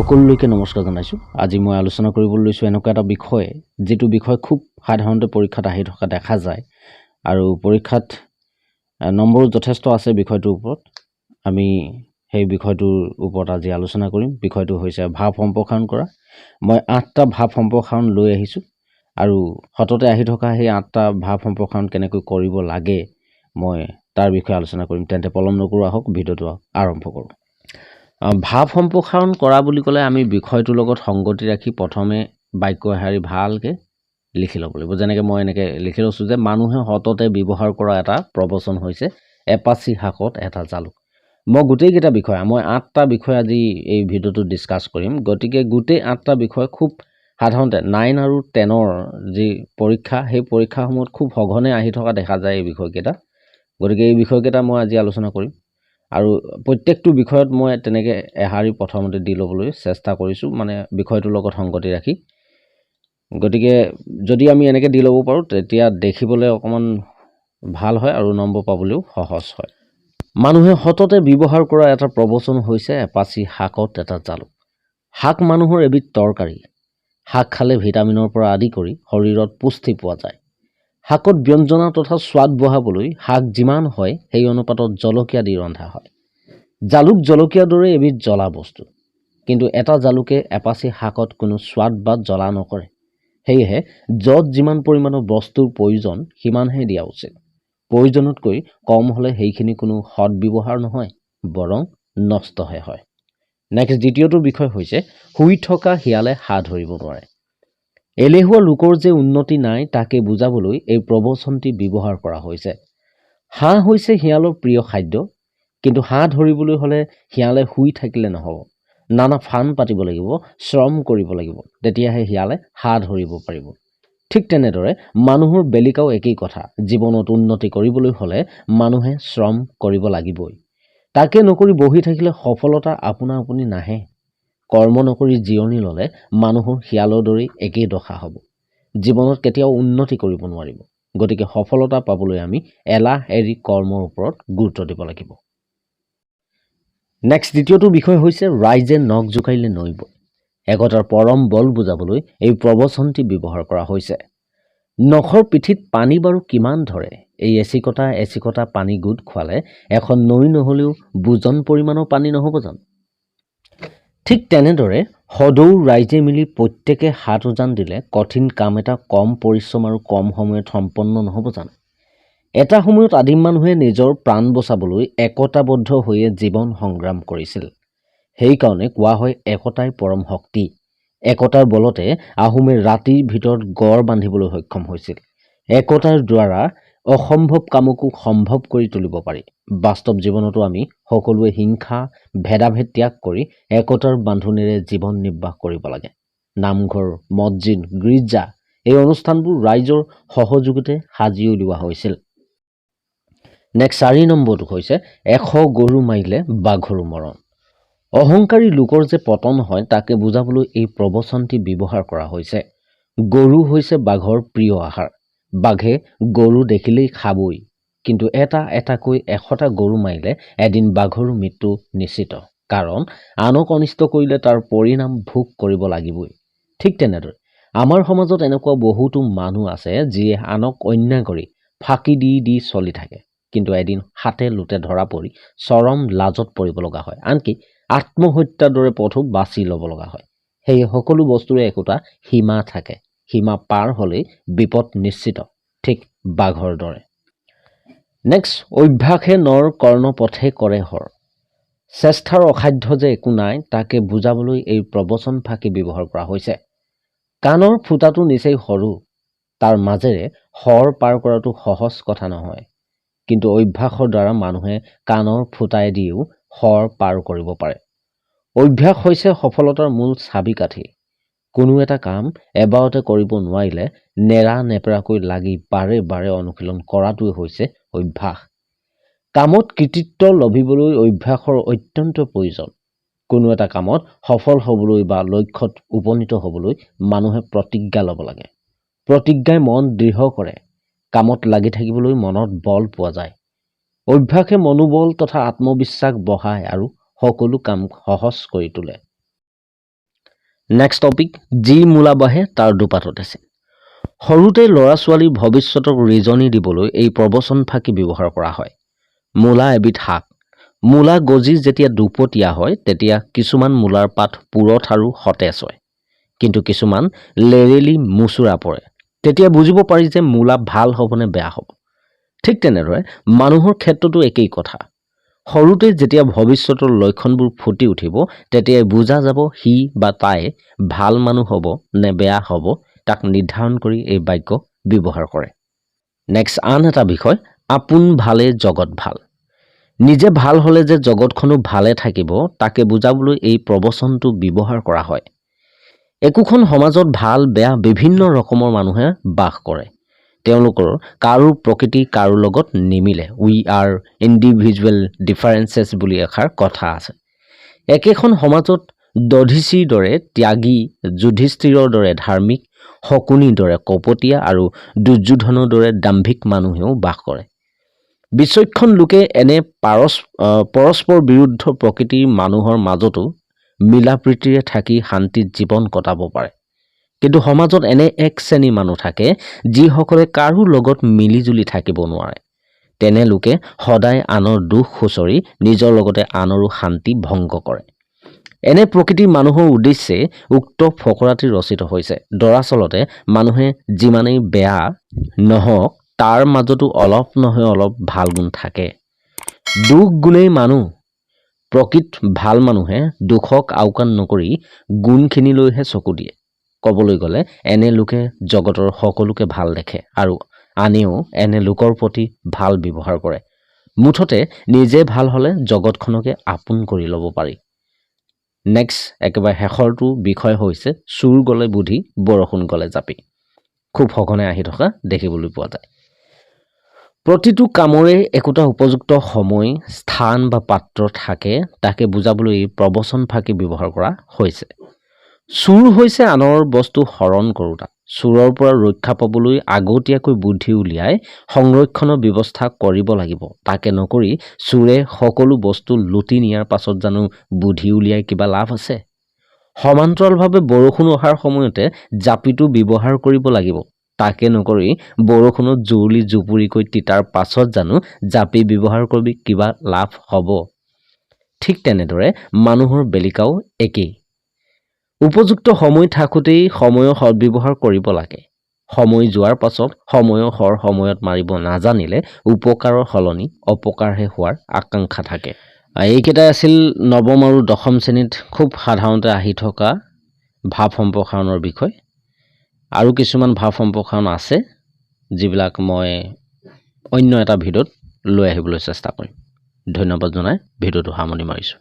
সকলোকে নমস্কাৰ জনাইছো। আজি মই আলোচনা কৰিবলৈ লৈছো এনেকুৱা এটা বিষয় যেটো বিষয় খুব সাধাৰণতে পৰীক্ষাত আহি থকা দেখা যায় আৰু পৰীক্ষাত নম্বৰ যথেষ্ট আছে বিষয়টোৰ ওপৰত। আমি সেই বিষয়টোৰ ওপৰত আজি আলোচনা কৰিম। বিষয়টো হৈছে ভাৱ সম্প্ৰসাৰণ কৰা। মই 8টা ভাৱ সম্প্ৰসাৰণ লৈ আহিছো আৰু হততে আহি থকা সেই 8টা ভাৱ সম্প্ৰসাৰণ কেনেকৈ কৰিব লাগে মই তাৰ বিষয়ে আলোচনা কৰিম। তেন্তে পলম নকৰো, আহক ভিডিওটো আৰম্ভ কৰো। ভাৱ সম্প্ৰসাৰণ কৰা বুলি ক'লে আমি বিষয়টোৰ লগত সংগতি ৰাখি প্ৰথমে বাক্য এশাৰী ভালকে লিখি ল'ব লাগিব। যেনেকৈ মই এনেকৈ লিখি লৈছো যে মানুহে হততে ব্যৱহাৰ কৰা এটা প্ৰবচন হৈছে এপাচি শাকত এটা জালুক। মই গোটেই কেইটা বিষয় মই 8টা বিষয় আজি এই ভিডিওটো ডিসকাস কৰিম। গতিকে গোটেই 8টা বিষয় খুব সাধাৰণতে 9 আৰু 10ৰ যি পৰীক্ষা সেই পৰীক্ষাসমূহত খুব সঘনে আহি থকা দেখা যায় এই বিষয়কেইটা। গতিকে এই বিষয়কেইটা মই আজি আলোচনা কৰিম আৰু প্ৰত্যেকটো বিষয়ত মই তেনেকৈ এশাৰী প্ৰথমতে দি ল'বলৈ চেষ্টা কৰিছো, মানে বিষয়টোৰ লগত সংগতি ৰাখি। গতিকে যদি আমি এনেকৈ দি ল'ব পাৰো তেতিয়া দেখিবলৈ অকমান ভাল হয় আৰু নম্বৰ পাবলৈও সহজ হয়। মানুহে হততে ব্যৱহাৰ কৰা এটা প্ৰবচন হৈছে এপাচি শাকত এটা জালুক। শাক মানুহৰ এবিধ তৰকাৰী। শাক খালে ভিটামিনৰ পৰা আদি কৰি শৰীৰত পুষ্টি পোৱা যায়। শাকত ব্যঞ্জনা তথা স্বাদ বঢ়াবলৈ শাক যিমান হয় সেই অনুপাতত জলকীয়া দি ৰন্ধা হয়। জালুক জলকীয়াৰ দৰে এবিধ জ্বলা বস্তু, কিন্তু এটা জালুকে এপাচি শাকত কোনো স্বাদ বা জ্বলা নকৰে। সেয়েহে যত যিমান পৰিমাণৰ বস্তুৰ প্ৰয়োজন সিমানহে দিয়া উচিত। প্ৰয়োজনতকৈ কম হলে সেইখিনি কোনো সৎ ব্যৱহাৰ নহয়, বৰং নষ্টহে হয়। নেক্সট দ্বিতীয়টো বিষয় হৈছে শুই থকা শিয়ালে হাঁহ ধৰিব নোৱাৰে। এলেহুৱা লোকৰ যে উন্নতি নাই তাকে বুজাবলৈ এই প্ৰবচনটি ব্যৱহাৰ কৰা হৈছে। হাঁহ হৈছে শিয়ালৰ প্ৰিয় খাদ্য, কিন্তু হাঁহ ধৰিবলৈ হলে শিয়ালে শুই থাকিলে নহব। নানা ফান পাতিব লাগিব, শ্ৰম কৰিব লাগিব, তেতিয়াহে শিয়ালে হাঁহ ধৰিব পাৰিব। ঠিক তেনেদৰে মানুহৰ বেলিকাও একেই কথা। জীৱনত উন্নতি কৰিবলৈ হলে মানুহে শ্ৰম কৰিব লাগিবই। তাকে নকৰি বহি থাকিলে সফলতা আপোনা আপুনি নাহে। কৰ্ম নকৰি জিৰণি ললে মানুহৰ শিয়ালৰ দৰে একেই দশা হ'ব। জীৱনত কেতিয়াও উন্নতি কৰিব নোৱাৰিব। গতিকে সফলতা পাবলৈ আমি এলাহ এৰি কৰ্মৰ ওপৰত গুৰুত্ব দিব লাগিব। নেক্সট দ্বিতীয়টো বিষয় হৈছে ৰাইজে নখ জোকাৰিলে নৈ বয়। একতাৰ পৰম বল বুজাবলৈ এই প্ৰবচনটি ব্যৱহাৰ কৰা হৈছে। নখৰ পিঠিত পানী বাৰু কিমান ধৰে, এই এচিকটা পানী গোট খোৱালে এখন নৈ নহলেও বুজন পৰিমাণৰ পানী নহব জানো? ঠিক তেনেদৰে সদৌ ৰাইজে মিলি প্ৰত্যেকে হাত উজান দিলে কঠিন কাম এটা কম পৰিশ্ৰম আৰু কম সময়ত সম্পন্ন নহব জানো? এটা সময়ত আদিম মানুহে নিজৰ প্ৰাণ বচাবলৈ একতাবদ্ধ হৈয়ে জীৱন সংগ্ৰাম কৰিছিল। সেইকাৰণে কোৱা হয় একতাই পৰম শক্তি। একতাৰ বলতে আহোমে ৰাতিৰ ভিতৰত গড় বান্ধিবলৈ সক্ষম হৈছিল। একতাৰ দ্বাৰা অসম্ভৱ কামকো সম্ভৱ কৰি তুলিব পাৰি। বাস্তৱ জীৱনতো আমি সকলোৱে হিংসা ভেদাভেদ ত্যাগ কৰি একতাৰ বান্ধোনেৰে জীৱন নিৰ্বাহ কৰিব লাগে। নামঘৰ, মছজিদ, গীৰ্জা এই অনুষ্ঠানবোৰ ৰাইজৰ সহযোগিতাৰে সাজি উলিওৱা হৈছিল। নেক্সট 4 নম্বৰটো হৈছে 100 গৰু মাৰিলে বাঘৰো মৰণ। অহংকাৰী লোকৰ যে পতন হয় তাকে বুজাবলৈ এই প্ৰবচনটি ব্যৱহাৰ কৰা হৈছে। গৰু হৈছে বাঘৰ প্ৰিয় আহাৰ। বাঘে গৰু দেখিলেই খাবই, কিন্তু এটাকৈ 100টা গৰু মাৰিলে এদিন বাঘৰো মৃত্যু নিশ্চিত। কাৰণ আনক অনিষ্ট কৰিলে তাৰ পৰিণাম ভোগ কৰিব লাগিবই। ঠিক তেনেদৰে আমাৰ সমাজত এনেকুৱা বহুতো মানুহ আছে যিয়ে আনক অন্যায় কৰি ফাঁকি দি চলি থাকে, কিন্তু এদিন হাতে লোটে ধৰা পৰি চৰম লাজত পৰিব লগা হয়। আনকি আত্মহত্যাৰ দৰে পথো বাছি ল'ব লগা হয়। সেয়ে সকলো বস্তুৰে একোটা সীমা থাকে। সীমা পাৰ হলেই বিপদ নিশ্চিত, ঠিক বাঘৰ দৰে। নেক্সট অভ্যাসে নৰ কৰ্ণপথে কৰে হৰ। চেষ্টাৰ অসাধ্য যে একো নাই তাকে বুজাবলৈ এই প্ৰবচন ফাঁকি ব্যৱহাৰ কৰা হৈছে। কাণৰ ফুটাটো নিচেই সৰু, তাৰ মাজেৰে হৰ পাৰ কৰাটো সহজ কথা নহয়, কিন্তু অভ্যাসৰ দ্বাৰা মানুহে কাণৰ ফুটাইদিও হৰ পাৰ কৰিব পাৰে। অভ্যাস হৈছে সফলতাৰ মূল চাবিকাঠি। কোনো এটা কাম এবাৰতে কৰিব নোৱাৰিলে নেৰা নেপেৰাকৈ লাগি বাৰে বাৰে অনুশীলন কৰাটোৱে হৈছে অভ্যাস। কামত কৃতিত্ব লভিবলৈ অভ্যাসৰ অত্যন্ত প্ৰয়োজন। কোনো এটা কামত সফল হ'বলৈ বা লক্ষ্যত উপনীত হ'বলৈ মানুহে প্ৰতিজ্ঞা ল'ব লাগে। প্ৰতিজ্ঞাই মন দৃঢ় কৰে। কামত লাগি থাকিবলৈ মনত বল পোৱা যায়। অভ্যাসে মনোবল তথা আত্মবিশ্বাস বঢ়ায় আৰু সকলো কাম সহজ কৰি তোলে। নেক্সট টপিক, যি মূলা বাঢ়ে তাৰ দুপাততে চিন। সৰুতে ল'ৰা ছোৱালীৰ ভৱিষ্যতক ৰিজনি দিবলৈ এই প্ৰবচন ফাঁকি ব্যৱহাৰ কৰা হয়। মূলা এবিধ শাক। মূলা গজি যেতিয়া দুপতীয়া হয় তেতিয়া কিছুমান মূলাৰ পাত পুৰঠ আৰু সতেজ হয়, কিন্তু কিছুমান লেৰেলি মুচুৰা পৰে। তেতিয়া বুজিব পাৰি যে মূলা ভাল হ'ব নে বেয়া হ'ব। ঠিক তেনেদৰে মানুহৰ ক্ষেত্ৰতো একেই কথা। সৰুতে যেতিয়া ভৱিষ্যতৰ লক্ষণবোৰ ফুটি উঠিব তেতিয়াই বুজা যাব সি বা তাই ভাল মানুহ হ'ব নে বেয়া হ'ব, তাক নিৰ্ধাৰণ কৰি এই বাক্য ব্যৱহাৰ কৰে। নেক্সট আন এটা বিষয়, আপোন ভালে জগত ভাল। নিজে ভাল হ'লে যে জগতখনো ভালে থাকিব তাকে বুজাবলৈ এই প্ৰবচনটো ব্যৱহাৰ কৰা হয়। একোখন সমাজত ভাল বেয়া বিভিন্ন ৰকমৰ মানুহে বাস কৰে। তেওঁলোকৰ কাৰো প্ৰকৃতি কাৰো লগত নিমিলে। উই আৰ ইণ্ডিভিজুৱেল ডিফাৰেঞ্চেছ বুলি এষাৰ কথা আছে। একেখন সমাজত দধীচীৰ দৰে ত্যাগী, যুধিষ্ঠিৰৰ দৰে ধাৰ্মিক, শকুনিৰ দৰে কপটীয়া আৰু দুৰ্যোধনৰ দৰে দাম্ভিক মানুহেও বাস কৰে। বিচক্ষণ লোকে এনে পৰস্পৰ বিৰুদ্ধ প্ৰকৃতিৰ মানুহৰ মাজতো মিলাপ্ৰীতিৰে থাকি শান্তিত জীৱন কটাব পাৰে। কিন্তু সমাজত এনে এক শ্ৰেণীৰ মানুহ থাকে যিসকলে কাৰো লগত মিলিজুলি থাকিব নোৱাৰে। তেনে লোকে সদায় আনৰ দুখ খুচৰি নিজৰ লগতে আনৰো শান্তি ভংগ কৰে। এনে প্ৰকৃতিৰ মানুহৰ উদ্দেশ্যে উক্ত ফকৰাটি ৰচিত হৈছে। দৰাচলতে মানুহে যিমানেই বেয়া নহওক তাৰ মাজতো অলপ নহয় অলপ ভাল গুণ থাকে। দুখ গুণেই মানুহ। প্ৰকৃত ভাল মানুহে দুখক আওকাণ নকৰি গুণখিনিলৈহে চকু দিয়ে। ক'বলৈ গ'লে এনে লোকে জগতৰ সকলোকে ভাল দেখে আৰু আনেও এনে লোকৰ প্ৰতি ভাল ব্যৱহাৰ কৰে। মুঠতে নিজে ভাল হ'লে জগতখনকে আপোন কৰি ল'ব পাৰি। নেক্সট একেবাৰে শেষৰটো বিষয় হৈছে চুৰ গ'লে বুদ্ধি, বৰষুণ গ'লে জাপি। খুব সঘনে আহি থকা দেখিবলৈ পোৱা যায়। প্ৰতিটো কামৰে একোটা উপযুক্ত সময়, স্থান বা পাত্ৰ থাকে, তাকে বুজাবলৈ এই প্ৰবচন ফাঁকি ব্যৱহাৰ কৰা হৈছে। চুৰ হৈছে আনৰ বস্তু হৰণ কৰোঁতা। চুৰৰ পৰা ৰক্ষা পাবলৈ আগতীয়াকৈ বুদ্ধি উলিয়াই সংৰক্ষণৰ ব্যৱস্থা কৰিব লাগিব। তাকে নকৰি চুৰে সকলো বস্তু লুটি নিয়াৰ পাছত জানো বুদ্ধি উলিয়াই কিবা লাভ আছে? সমান্তৰালভাৱে বৰষুণ অহাৰ সময়তে জাপিটো ব্যৱহাৰ কৰিব লাগিব। তাকে নকৰি বৰষুণত জুৰুলি জুপুৰিকৈ তিতাৰ পাছত জানো জাপি ব্যৱহাৰ কৰি কিবা লাভ হ'ব? ঠিক তেনেদৰে মানুহৰ বেলিকাও একেই। উপযুক্ত সময় থাকোঁতেই সময়ৰ সদ্ব্যৱহাৰ কৰিব লাগে। সময় যোৱাৰ পাছত সময়ৰ সৰ সময়ত মাৰিব নাজানিলে উপকাৰৰ সলনি অপকাৰহে হোৱাৰ আকাংক্ষা থাকে। এইকেইটাই আছিল নৱম আৰু দশম শ্ৰেণীত খুব সাধাৰণতে আহি থকা ভাৱ সম্প্ৰসাৰণৰ বিষয়। আৰু কিছুমান ভাৱ সম্প্ৰসাৰণ আছে যিবিলাক মই অন্য এটা ভিডিঅ'ত লৈ আহিবলৈ চেষ্টা কৰিম। ধন্যবাদ জনাই ভিডিঅ'টো সামৰণি মাৰিছোঁ।